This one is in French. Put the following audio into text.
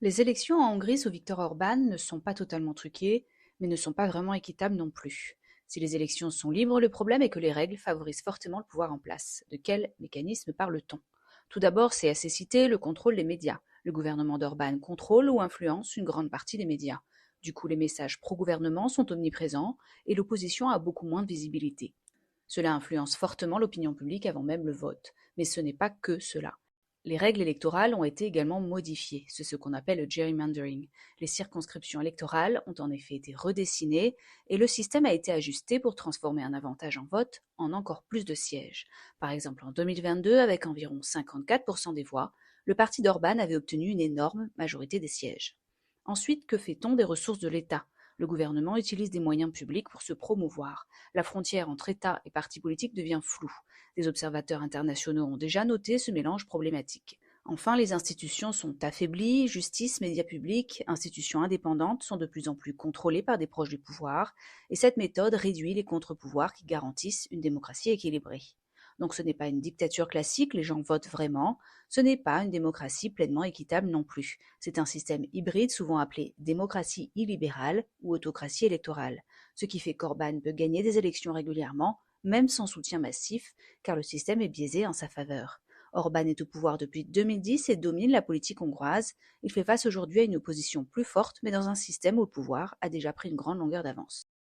Les élections en Hongrie sous Viktor Orban ne sont pas totalement truquées, mais ne sont pas vraiment équitables non plus. Si les élections sont libres, le problème est que les règles favorisent fortement le pouvoir en place. De quel mécanisme parle-t-on? Tout d'abord, c'est assez cité le contrôle des médias. Le gouvernement d'Orban contrôle ou influence une grande partie des médias. Du coup, les messages pro-gouvernement sont omniprésents et l'opposition a beaucoup moins de visibilité. Cela influence fortement l'opinion publique avant même le vote. Mais ce n'est pas que cela. Les règles électorales ont été également modifiées, c'est ce qu'on appelle le gerrymandering. Les circonscriptions électorales ont en effet été redessinées et le système a été ajusté pour transformer un avantage en vote en encore plus de sièges. Par exemple, en 2022, avec environ 54% des voix, le parti d'Orban avait obtenu une énorme majorité des sièges. Ensuite, que fait-on des ressources de l'État? Le gouvernement utilise des moyens publics pour se promouvoir. La frontière entre État et parti politique devient floue. Des observateurs internationaux ont déjà noté ce mélange problématique. Enfin, les institutions sont affaiblies, justice, médias publics, institutions indépendantes sont de plus en plus contrôlées par des proches du pouvoir, et cette méthode réduit les contre-pouvoirs qui garantissent une démocratie équilibrée. Donc ce n'est pas une dictature classique, les gens votent vraiment, ce n'est pas une démocratie pleinement équitable non plus. C'est un système hybride souvent appelé démocratie illibérale ou autocratie électorale, ce qui fait qu'Orban peut gagner des élections régulièrement, même sans soutien massif, car le système est biaisé en sa faveur. Orban est au pouvoir depuis 2010 et domine la politique hongroise. Il fait face aujourd'hui à une opposition plus forte, mais dans un système où le pouvoir a déjà pris une grande longueur d'avance.